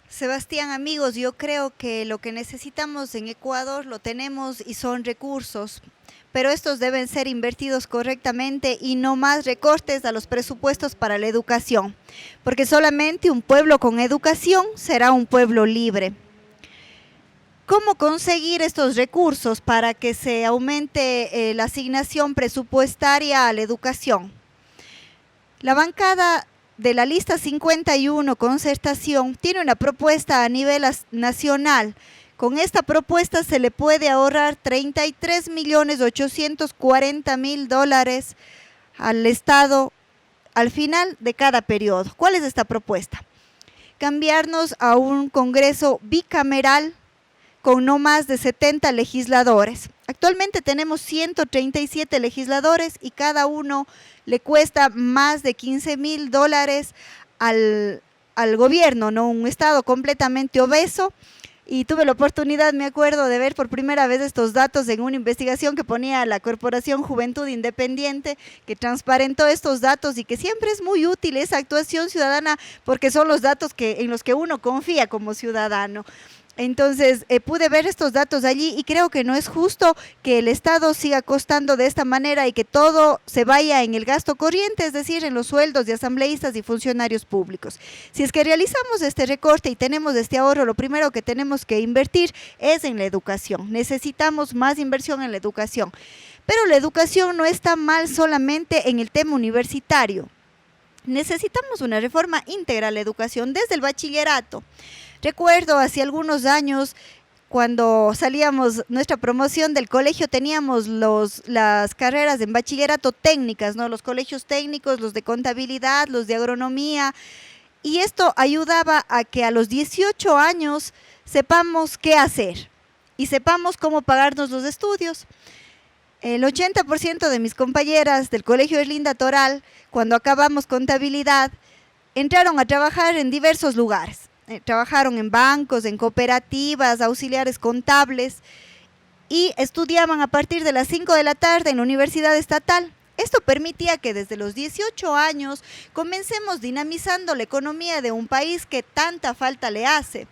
Sebastián, amigos, yo creo que lo que necesitamos en Ecuador lo tenemos y son recursos, pero estos deben ser invertidos correctamente y no más recortes a los presupuestos para la educación, porque solamente un pueblo con educación será un pueblo libre. ¿Cómo conseguir estos recursos para que se aumente la asignación presupuestaria a la educación? La bancada de la lista 51, Concertación, tiene una propuesta a nivel nacional. Con esta propuesta se le puede ahorrar $33.840.000 al Estado al final de cada periodo. ¿Cuál es esta propuesta? Cambiarnos a un Congreso bicameral con no más de 70 legisladores. Actualmente tenemos 137 legisladores y cada uno le cuesta más de $15.000 al gobierno, ¿no? Un Estado completamente obeso. Y tuve la oportunidad, me acuerdo, de ver por primera vez estos datos en una investigación que ponía la Corporación Juventud Independiente, que transparentó estos datos y que siempre es muy útil esa actuación ciudadana porque son los datos en los que uno confía como ciudadano. Entonces pude ver estos datos allí y creo que no es justo que el Estado siga costando de esta manera y que todo se vaya en el gasto corriente, es decir, en los sueldos de asambleístas y funcionarios públicos. Si es que realizamos este recorte y tenemos este ahorro, lo primero que tenemos que invertir es en la educación. Necesitamos más inversión en la educación. Pero la educación no está mal solamente en el tema universitario. Necesitamos una reforma íntegra a la educación desde el bachillerato. Recuerdo hace algunos años cuando salíamos nuestra promoción del colegio teníamos las carreras en bachillerato técnicas, ¿no? Los colegios técnicos, los de contabilidad, los de agronomía, y esto ayudaba a que a los 18 años sepamos qué hacer y sepamos cómo pagarnos los estudios. El 80% de mis compañeras del Colegio Erlinda Toral, cuando acabamos contabilidad, entraron a trabajar en diversos lugares. Trabajaron en bancos, en cooperativas, auxiliares contables y estudiaban a partir de las 5 de la tarde en la Universidad Estatal. Esto permitía que desde los 18 años comencemos dinamizando la economía de un país que tanta falta le hace.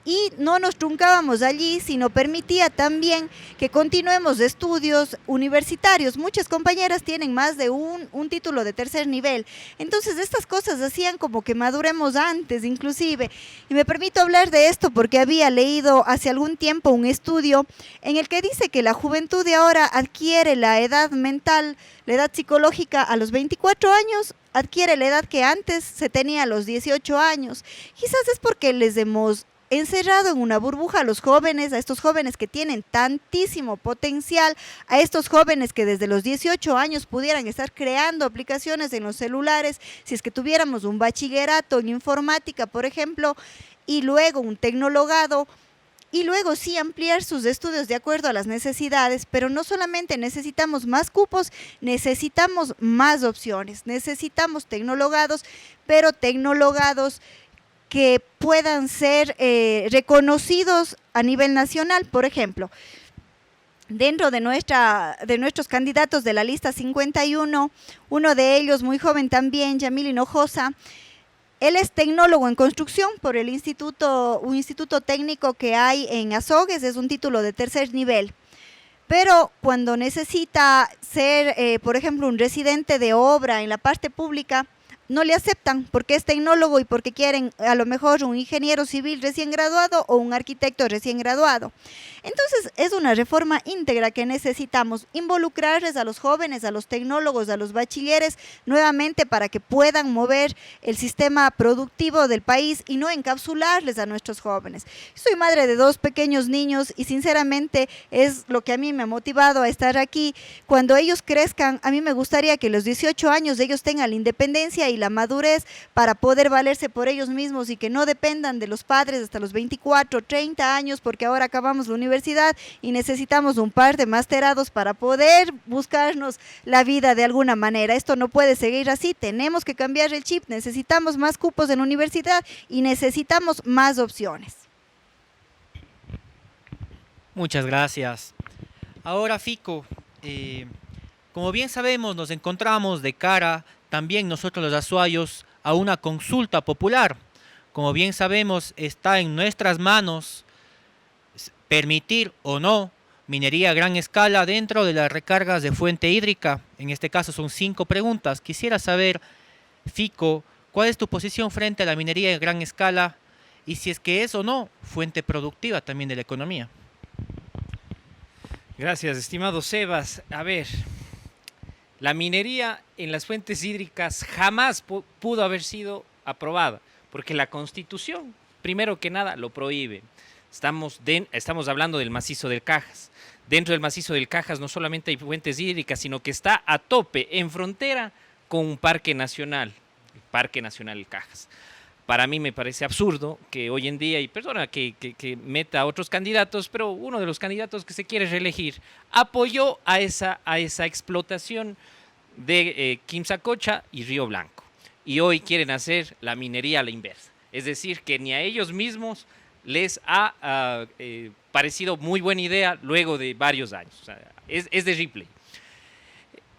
Y no nos truncábamos allí, sino permitía también que continuemos estudios universitarios. Muchas compañeras tienen más de un título de tercer nivel. Entonces estas cosas hacían como que maduremos antes inclusive. Y me permito hablar de esto porque había leído hace algún tiempo un estudio en el que dice que la juventud de ahora adquiere la edad mental, la edad psicológica a los 24 años, adquiere la edad que antes se tenía a los 18 años. Quizás es porque les hemos encerrado en una burbuja a los jóvenes, a estos jóvenes que tienen tantísimo potencial, a estos jóvenes que desde los 18 años pudieran estar creando aplicaciones en los celulares, si es que tuviéramos un bachillerato en informática, por ejemplo, y luego un tecnologado, y luego sí ampliar sus estudios de acuerdo a las necesidades, pero no solamente necesitamos más cupos, necesitamos más opciones, necesitamos tecnologados, pero tecnologados que puedan ser reconocidos a nivel nacional. Por ejemplo, dentro de nuestros candidatos de la lista 51, uno de ellos, muy joven también, Yamil Hinojosa, Él es tecnólogo en construcción por el un instituto técnico que hay en Azogues, es un título de tercer nivel. Pero cuando necesita ser, por ejemplo, un residente de obra en la parte pública, no le aceptan porque es tecnólogo y porque quieren a lo mejor un ingeniero civil recién graduado o un arquitecto recién graduado. Entonces es una reforma íntegra que necesitamos, involucrarles a los jóvenes, a los tecnólogos, a los bachilleres nuevamente para que puedan mover el sistema productivo del país y no encapsularles a nuestros jóvenes. Soy madre de 2 pequeños niños y sinceramente es lo que a mí me ha motivado a estar aquí. Cuando ellos crezcan, a mí me gustaría que a los 18 años ellos tengan la independencia y la madurez para poder valerse por ellos mismos y que no dependan de los padres hasta los 24, 30 años, porque ahora acabamos la universidad y necesitamos un par de masterados para poder buscarnos la vida de alguna manera. Esto no puede seguir así, tenemos que cambiar el chip, necesitamos más cupos en la universidad y necesitamos más opciones. Muchas gracias. Ahora, Fico, como bien sabemos, nos encontramos de cara también nosotros los azuayos a una consulta popular. Como bien sabemos, está en nuestras manos permitir o no minería a gran escala dentro de las recargas de fuente hídrica. En este caso son 5 preguntas. Quisiera saber, Fico, ¿cuál es tu posición frente a la minería a gran escala y si es que es o no fuente productiva también de la economía? Gracias, estimado Sebas. A ver, la minería en las fuentes hídricas jamás pudo haber sido aprobada, porque la Constitución, primero que nada, lo prohíbe. Estamos hablando del macizo del Cajas. Dentro del macizo del Cajas no solamente hay fuentes hídricas, sino que está a tope, en frontera con un parque nacional, el Parque Nacional del Cajas. Para mí me parece absurdo que hoy en día, y perdona que meta a otros candidatos, pero uno de los candidatos que se quiere reelegir apoyó a esa explotación de Quimsacocha y Río Blanco. Y hoy quieren hacer la minería a la inversa. Es decir, que ni a ellos mismos les ha parecido muy buena idea luego de varios años. O sea, es de Ripley.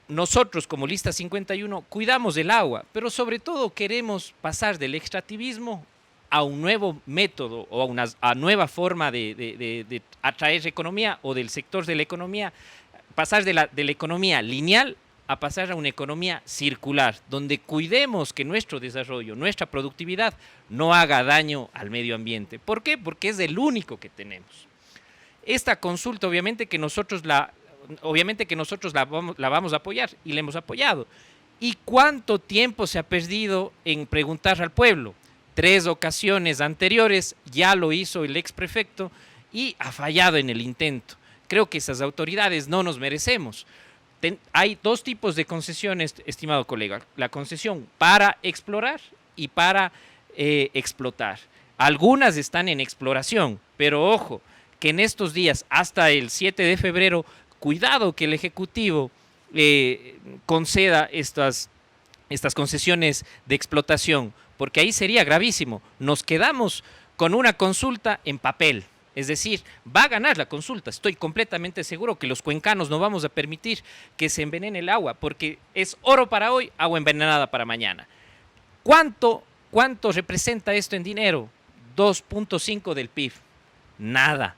Nosotros como Lista 51 cuidamos del agua, pero sobre todo queremos pasar del extractivismo a un nuevo método o a nueva forma de atraer economía o del sector de la economía, pasar de la economía lineal a pasar a una economía circular, donde cuidemos que nuestro desarrollo, nuestra productividad no haga daño al medio ambiente. ¿Por qué? Porque es el único que tenemos. Esta consulta obviamente que nosotros la vamos a apoyar y la hemos apoyado. ¿Y cuánto tiempo se ha perdido en preguntar al pueblo? 3 ocasiones anteriores ya lo hizo el exprefecto y ha fallado en el intento. Creo que esas autoridades no nos merecemos. Hay 2 tipos de concesiones, estimado colega. La concesión para explorar y para explotar. Algunas están en exploración, pero ojo, que en estos días, hasta el 7 de febrero, cuidado que el Ejecutivo conceda estas concesiones de explotación, porque ahí sería gravísimo. Nos quedamos con una consulta en papel. Es decir, va a ganar la consulta. Estoy completamente seguro que los cuencanos no vamos a permitir que se envenene el agua, porque es oro para hoy, agua envenenada para mañana. ¿Cuánto representa esto en dinero? 2.5 del PIB. Nada.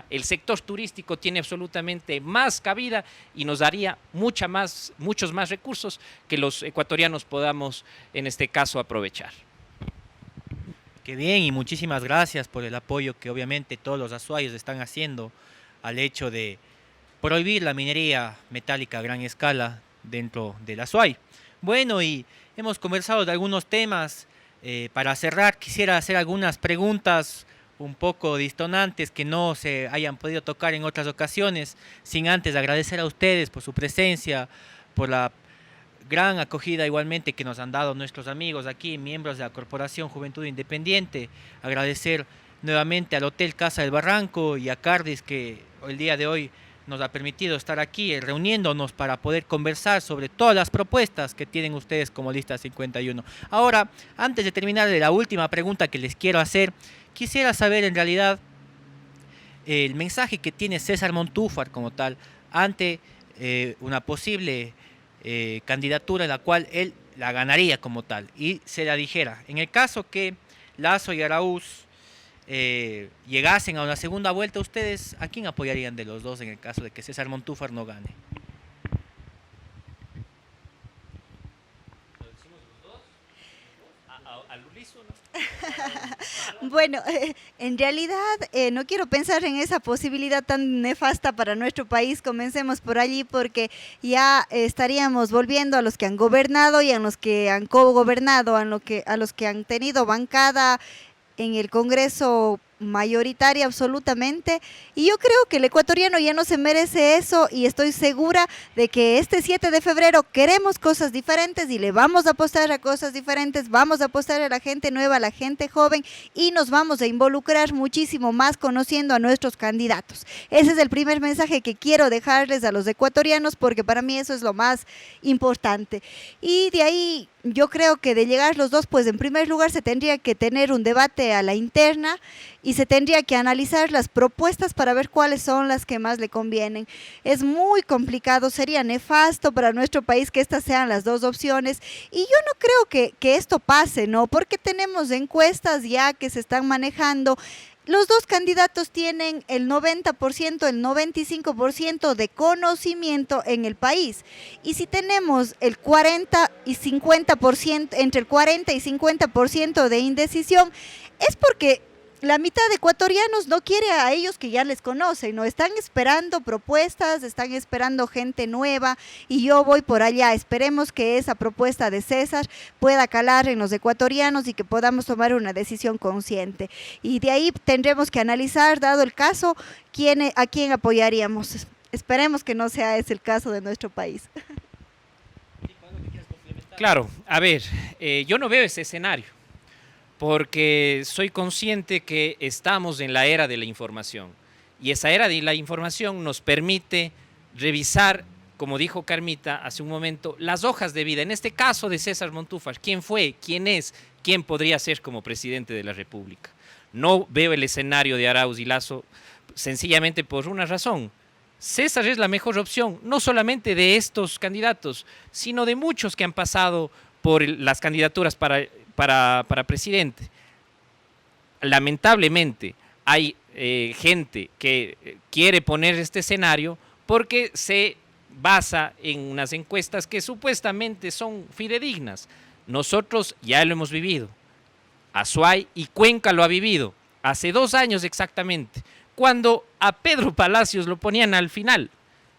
El sector turístico tiene absolutamente más cabida y nos daría muchos más recursos que los ecuatorianos podamos, en este caso, aprovechar. Qué bien, y muchísimas gracias por el apoyo que obviamente todos los azuayos están haciendo al hecho de prohibir la minería metálica a gran escala dentro del Azuay. Bueno, y hemos conversado de algunos temas. Para cerrar, quisiera hacer algunas preguntas un poco distonantes que no se hayan podido tocar en otras ocasiones, sin antes agradecer a ustedes por su presencia, por la gran acogida igualmente que nos han dado nuestros amigos aquí, miembros de la Corporación Juventud Independiente. Agradecer nuevamente al Hotel Casa del Barranco y a Cardis, que el día de hoy nos ha permitido estar aquí reuniéndonos para poder conversar sobre todas las propuestas que tienen ustedes como Lista 51. Ahora, antes de terminar de la última pregunta que les quiero hacer, quisiera saber en realidad el mensaje que tiene César Montúfar como tal ante una posible candidatura en la cual él la ganaría como tal y se la dijera. En el caso que Lasso y Arauz llegasen a una segunda vuelta, ¿ustedes a quién apoyarían de los dos en el caso de que César Montúfar no gane? Bueno, en realidad no quiero pensar en esa posibilidad tan nefasta para nuestro país. Comencemos por allí porque ya estaríamos volviendo a los que han gobernado y a los que han cogobernado, a los que han tenido bancada en el Congreso mayoritaria absolutamente, y yo creo que el ecuatoriano ya no se merece eso, y estoy segura de que este 7 de febrero queremos cosas diferentes y le vamos a apostar a cosas diferentes, vamos a apostar a la gente nueva, a la gente joven, y nos vamos a involucrar muchísimo más conociendo a nuestros candidatos. Ese es el primer mensaje que quiero dejarles a los ecuatorianos, porque para mí eso es lo más importante. Y de ahí yo creo que de llegar los dos, pues en primer lugar se tendría que tener un debate a la interna y se tendría que analizar las propuestas para ver cuáles son las que más le convienen. Es muy complicado, sería nefasto para nuestro país que estas sean las dos opciones, y yo no creo que esto pase, ¿no? Porque tenemos encuestas ya que se están manejando. Los dos candidatos tienen el 90%, el 95% de conocimiento en el país. Y si tenemos el 40 y 50%, entre el 40 y 50% de indecisión, es porque la mitad de ecuatorianos no quiere a ellos que ya les conocen, ¿no? Están esperando propuestas, están esperando gente nueva, y yo voy por allá. Esperemos que esa propuesta de César pueda calar en los ecuatorianos y que podamos tomar una decisión consciente. Y de ahí tendremos que analizar, dado el caso, a quién apoyaríamos. Esperemos que no sea ese el caso de nuestro país. Claro, a ver, yo no veo ese escenario, porque soy consciente que estamos en la era de la información, y esa era de la información nos permite revisar, como dijo Carmita hace un momento, las hojas de vida, en este caso de César Montúfar, quién fue, quién es, quién podría ser como presidente de la República. No veo el escenario de Arauz y Lasso sencillamente por una razón. César es la mejor opción, no solamente de estos candidatos, sino de muchos que han pasado por las candidaturas para presidente. Lamentablemente hay gente que quiere poner este escenario porque se basa en unas encuestas que supuestamente son fidedignas. Nosotros ya lo hemos vivido. Azuay y Cuenca lo ha vivido hace 2 años exactamente, cuando a Pedro Palacios lo ponían al final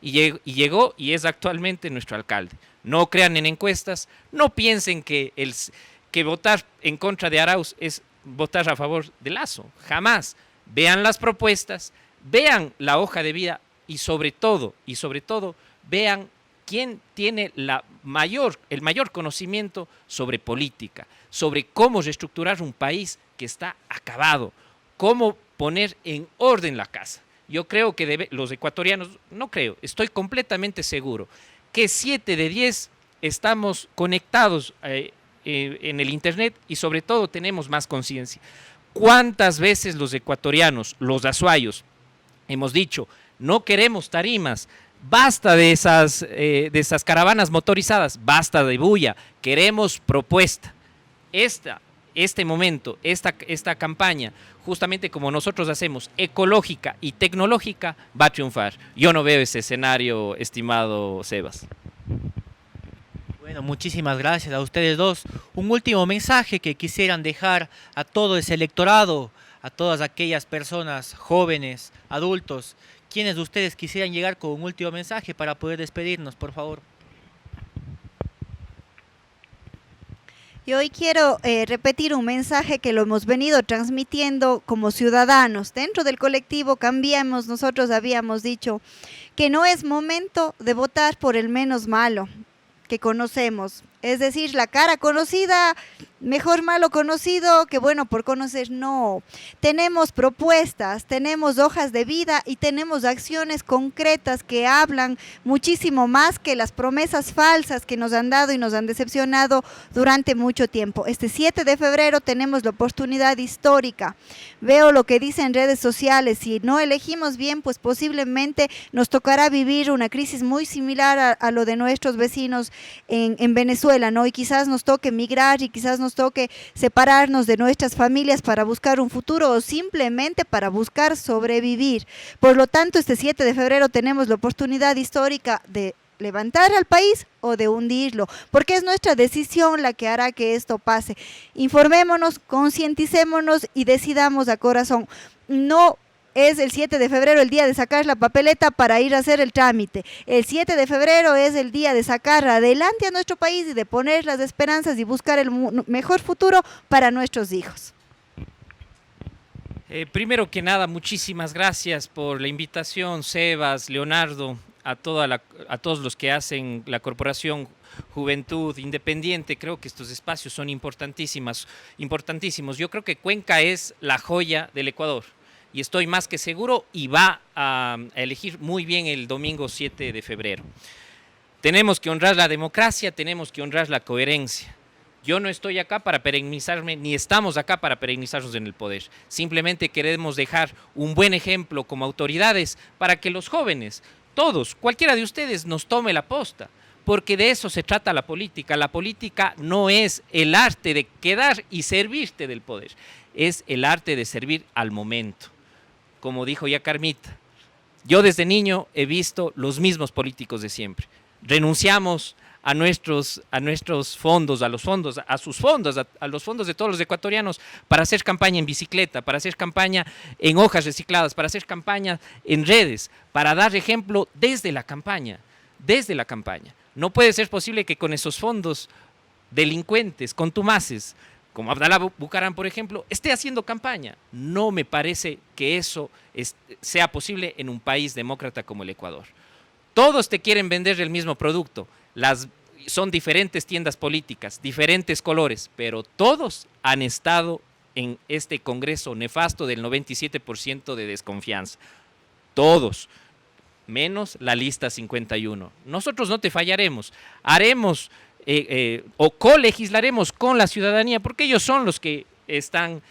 y llegó y es actualmente nuestro alcalde. No crean en encuestas, no piensen que votar en contra de Arauz es votar a favor de Lasso, jamás. Vean las propuestas, vean la hoja de vida y sobre todo, vean quién tiene el mayor conocimiento sobre política, sobre cómo reestructurar un país que está acabado, cómo poner en orden la casa. Yo creo que los ecuatorianos, estoy completamente seguro que 7 de 10 estamos conectados en el internet y sobre todo tenemos más conciencia. ¿Cuántas veces los ecuatorianos, los azuayos, hemos dicho, no queremos tarimas, basta de esas caravanas motorizadas, basta de bulla, queremos propuesta? Este momento, esta campaña, justamente como nosotros hacemos, ecológica y tecnológica, va a triunfar. Yo no veo ese escenario, estimado Sebas. Bueno, muchísimas gracias a ustedes dos. Un último mensaje que quisieran dejar a todo ese electorado, a todas aquellas personas jóvenes, adultos. ¿Quiénes de ustedes quisieran llegar con un último mensaje para poder despedirnos, por favor? Y hoy quiero repetir un mensaje que lo hemos venido transmitiendo como ciudadanos. Dentro del colectivo Cambiemos, nosotros habíamos dicho que no es momento de votar por el menos malo que conocemos. Es decir, la cara conocida, mejor malo conocido que bueno por conocer. No, tenemos propuestas, tenemos hojas de vida y tenemos acciones concretas que hablan muchísimo más que las promesas falsas que nos han dado y nos han decepcionado durante mucho tiempo. Este 7 de febrero tenemos la oportunidad histórica. Veo lo que dicen redes sociales, si no elegimos bien, pues posiblemente nos tocará vivir una crisis muy similar a lo de nuestros vecinos en Venezuela, Venezuela, ¿no? Y quizás nos toque migrar y quizás nos toque separarnos de nuestras familias para buscar un futuro o simplemente para buscar sobrevivir. Por lo tanto, este 7 de febrero tenemos la oportunidad histórica de levantar al país o de hundirlo, porque es nuestra decisión la que hará que esto pase. Informémonos, concienticémonos y decidamos a corazón. No es el 7 de febrero el día de sacar la papeleta para ir a hacer el trámite. El 7 de febrero es el día de sacar adelante a nuestro país y de poner las esperanzas y buscar el mejor futuro para nuestros hijos. Primero que nada, muchísimas gracias por la invitación, Sebas, Leonardo, a todos los que hacen la Corporación Juventud Independiente. Creo que estos espacios son importantísimos. Yo creo que Cuenca es la joya del Ecuador y estoy más que seguro y va a elegir muy bien el domingo 7 de febrero. Tenemos que honrar la democracia, tenemos que honrar la coherencia. Yo no estoy acá para perennizarme, ni estamos acá para perennizarnos en el poder. Simplemente queremos dejar un buen ejemplo como autoridades para que los jóvenes, todos, cualquiera de ustedes, nos tome la posta. Porque de eso se trata la política. La política no es el arte de quedar y servirte del poder. Es el arte de servir al momento. Como dijo ya Carmita, yo desde niño he visto los mismos políticos de siempre. Renunciamos a nuestros fondos, a los fondos de todos los ecuatorianos para hacer campaña en bicicleta, para hacer campaña en hojas recicladas, para hacer campaña en redes, para dar ejemplo desde la campaña. No puede ser posible que con esos fondos delincuentes, contumaces, como Abdalá Bucaram, por ejemplo, esté haciendo campaña. No me parece que eso sea posible en un país demócrata como el Ecuador. Todos te quieren vender el mismo producto. Son diferentes tiendas políticas, diferentes colores, pero todos han estado en este Congreso nefasto del 97% de desconfianza. Todos, menos la lista 51. Nosotros no te fallaremos. Haremos o colegislaremos con la ciudadanía, porque ellos son los que están,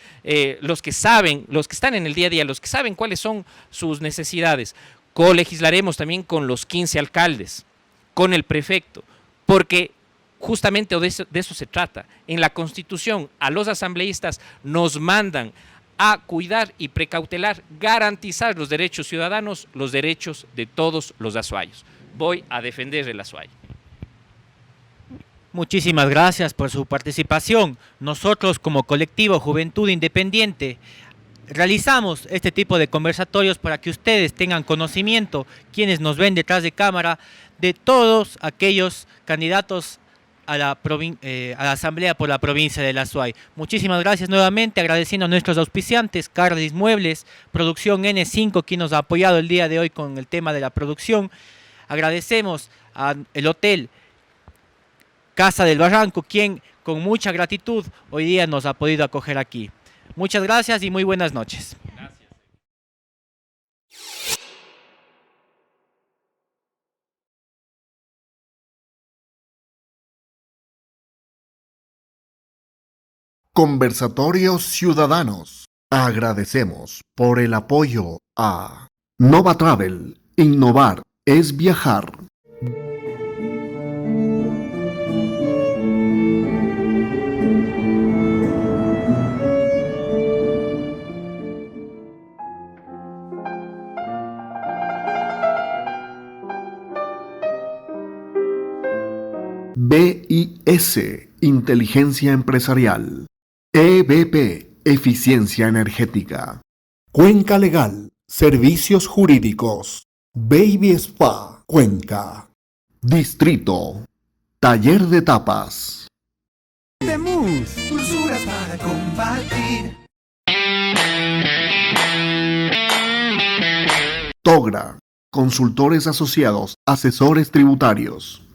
los que saben, los que están en el día a día, los que saben cuáles son sus necesidades. Colegislaremos también con los 15 alcaldes, con el prefecto, porque justamente de eso se trata. En la Constitución, a los asambleístas nos mandan a cuidar y precautelar, garantizar los derechos ciudadanos, los derechos de todos los azuayos. Voy a defender el azuayo. Muchísimas gracias por su participación. Nosotros como colectivo Juventud Independiente realizamos este tipo de conversatorios para que ustedes tengan conocimiento, quienes nos ven detrás de cámara, de todos aquellos candidatos a la Asamblea por la provincia de La Suay. Muchísimas gracias nuevamente, agradeciendo a nuestros auspiciantes, Cardis Muebles, Producción N5, quien nos ha apoyado el día de hoy con el tema de la producción. Agradecemos al Hotel Casa del Barranco, quien con mucha gratitud hoy día nos ha podido acoger aquí. Muchas gracias y muy buenas noches. Conversatorios Ciudadanos. Agradecemos por el apoyo a Nova Travel. Innovar es viajar. BIS, Inteligencia Empresarial. EBP, Eficiencia Energética. Cuenca Legal, Servicios Jurídicos. Baby Spa, Cuenca. Distrito, Taller de Tapas. Temus, dulzuras para compartir. Togra, Consultores Asociados, Asesores Tributarios.